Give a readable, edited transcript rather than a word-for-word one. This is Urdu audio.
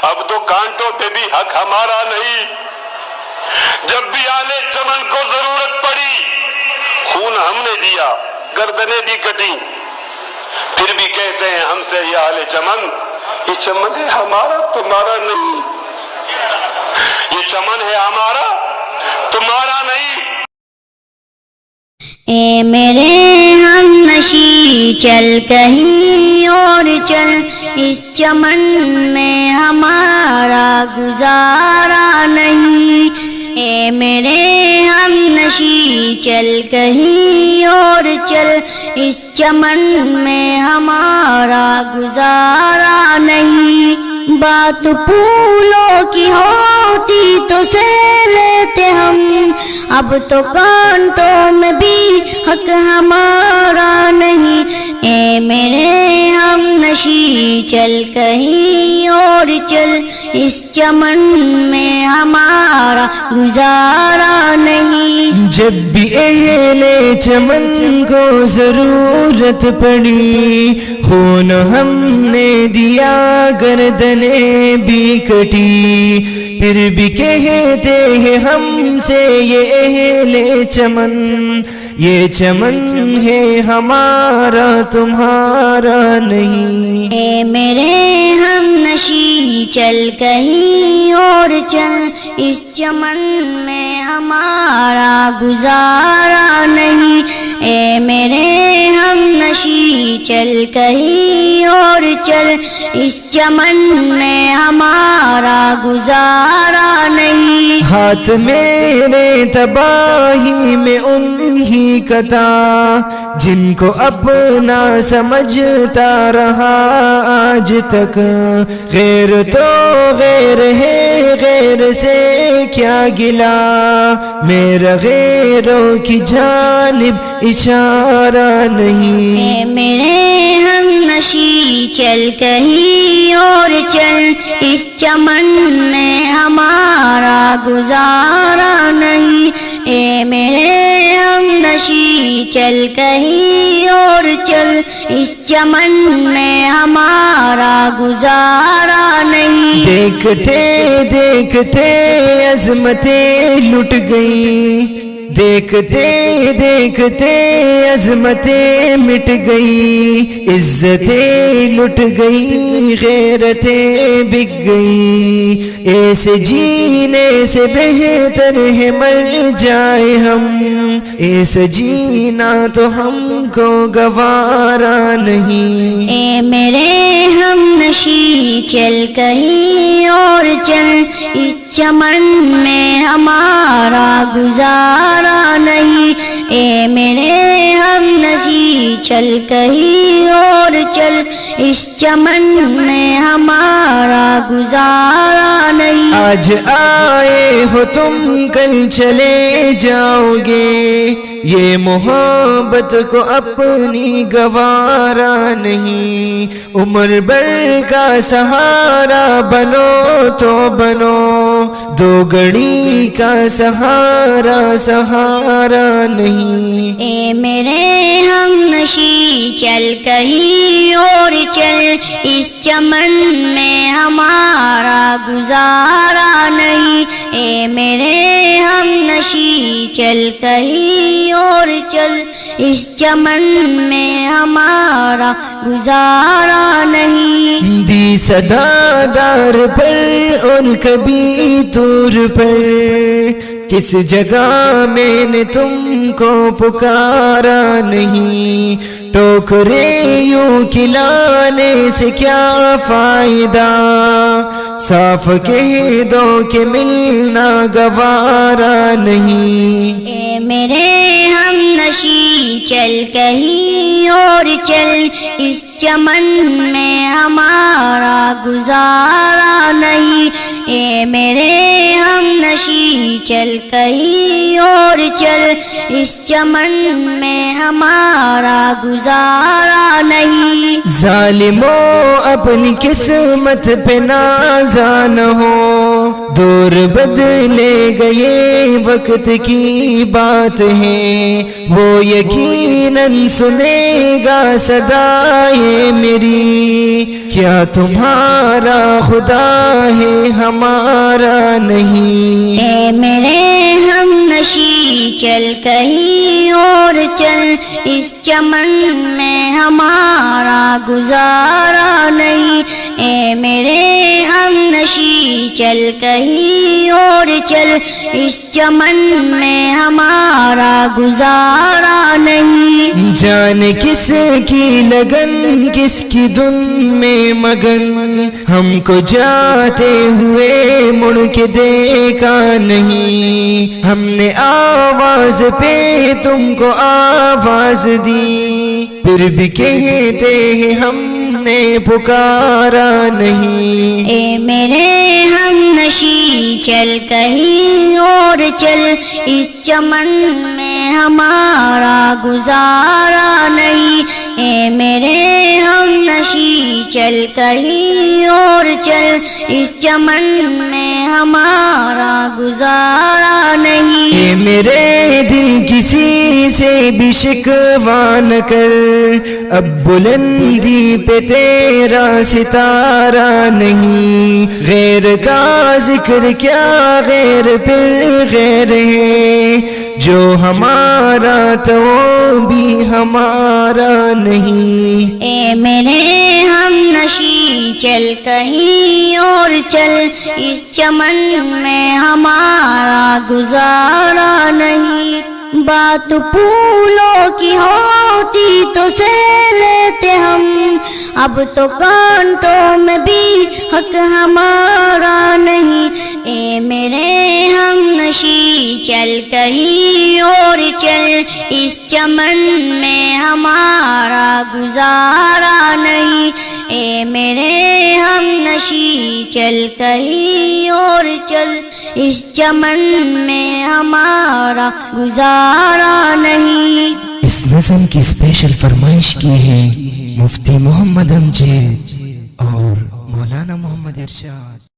اب تو کانٹوں پہ بھی حق ہمارا نہیں. جب بھی آلے چمن کو ضرورت پڑی خون ہم نے دیا، گردنیں بھی کٹی، پھر بھی کہتے ہیں ہم سے یہ آلے چمن، یہ چمن ہے ہمارا تمہارا نہیں، یہ چمن ہے ہمارا تمہارا نہیں. اے میرے ہم نشی چل کہیں اور چل، اس چمن میں ہمارا گزارا نہیں. اے میرے ہم نشی چل کہیں اور چل، اس چمن میں ہمارا گزارا نہیں. بات پھولوں کی ہوتی تو سہ لیتے ہم، اب تو کانٹوں میں بھی حق ہمارا نہیں. اے میرے ہم نشی چل کہیں اور چل، اس چمن میں ہمارا گزارا نہیں. جب بھی اہل چمن کو ضرورت پڑی خون ہم نے دیا، گردنیں بھی کٹی، پھر بھی کہتے ہیں ہم سے یہ اہل چمن، یہ چمن ہے ہمارا تمہارا نہیں. اے میرے ہم نشی چل کہیں اور چل، اس چمن میں ہمارا گزارا نہیں. اے میرے ہم نشی چل کہیں اور چل، اس چمن میں ہمارا گزارا نہیں. ہاتھ میرے تباہی میں انہی کا تھا، جن کو اپنا سمجھتا رہا آج تک. غیر تو غیر ہے، غیر سے کیا گلا، میرا غیروں کی جانب اشارہ نہیں. اے میرے ہم نشی چل کہیں اور چل، اس چمن میں ہمارا گزارا نہیں. اے میرے ہم نشی چل کہیں اور چل، اس چمن میں ہمارا گزارا نہیں. دیکھتے دیکھتے عظمتیں لٹ گئیں، دیکھتے دیکھتے عظمتیں مٹ گئی، عزتیں لٹ گئی، غیرتیں بک گئی. ایسے جینے سے بہتر ہے مر جائے ہم، ایسے جینا تو ہم کو گوارا نہیں. اے میرے ہم نشی چل کہیں اور چل، اس چمن میں ہمارا گزارا نہیں. اے میرے ہم نشی چل کہیں اور چل، اس چمن میں ہمارا گزارا نہیں. آج آئے ہو تم کل چلے جاؤ گے، یہ محبت کو اپنی گوارا نہیں. عمر بھر کا سہارا بنو تو بنو، دو گھڑی کا سہارا سہارا نہیں. اے میرے ہم نشی چل کہیں اور چل، اس چمن میں ہمارا گزارا نہیں. اے میرے ہم نشی چل کہیں اور چل، اس چمن میں ہمارا گزارا نہیں. دی صدا دار پر اور کبھی دور پر، کس جگہ میں نے تم کو پکارا نہیں. ٹوکرے یوں کھلانے سے کیا فائدہ، صاف کہہ دو کہ ملنا گوارا نہیں. اے میرے ہم نشی چل کہیں اور چل، اس چمن میں ہمارا گزارا نہیں. اے میرے ہم نشی چل کہیں اور چل، اس چمن میں ہمارا گزارا نہیں. ظالموں اپنی قسمت پہ نازان ہو، دور بدلے گئے وقت کی بات ہے، وہ یقیناً سنے گا صدائے میری کیا تمہارا خدا ہے ہمارا نہیں؟ اے میرے ہم نشی چل کہیں اور چل، اس چمن میں ہمارا گزارا نہیں۔ اے میرے ہم نشی چل کہیں اور چل، اس چمن میں ہمارا گزارا نہیں۔ جان کس کی لگن، کس کی دھن میں مگن، ہم کو جاتے ہوئے مڑ کے دیکھا نہیں۔ ہم نے آواز پہ تم کو آواز دی، پھر بھی کہتے ہیں ہم نے پکارا نہیں۔ اے میرے ہم نشی چل کہیں اور چل، اس چمن میں ہمارا گزارا نہیں۔ اے میرے ہم نشی چل کہیں اور چل، اس چمن میں ہمارا گزارا نہیں۔ اے میرے دل کسی سے بھی شکوہ نہ کر، اب بلندی پہ تیرا ستارہ نہیں۔ غیر کا ذکر کیا غیر پھر غیر ہے، جو ہمارا تو وہ بھی ہمارا نہیں۔ اے میرے ہم نشی چل کہیں اور چل، اس چمن میں ہمارا گزارا نہیں۔ بات پھولوں کی ہوتی تو سہ لیتے ہم، اب تو کانٹوں میں بھی حق ہمارا نہیں۔ اے میرے ہم نشی چل کہیں اور چل، اس چمن میں ہمارا گزارا نہیں۔ اے میرے ہم نشی چل کہیں اور چل، اس چمن میں ہمارا گزارا نہیں۔ اس نظم کی اسپیشل فرمائش کی ہے مفتی محمد امجد اور مولانا محمد ارشاد۔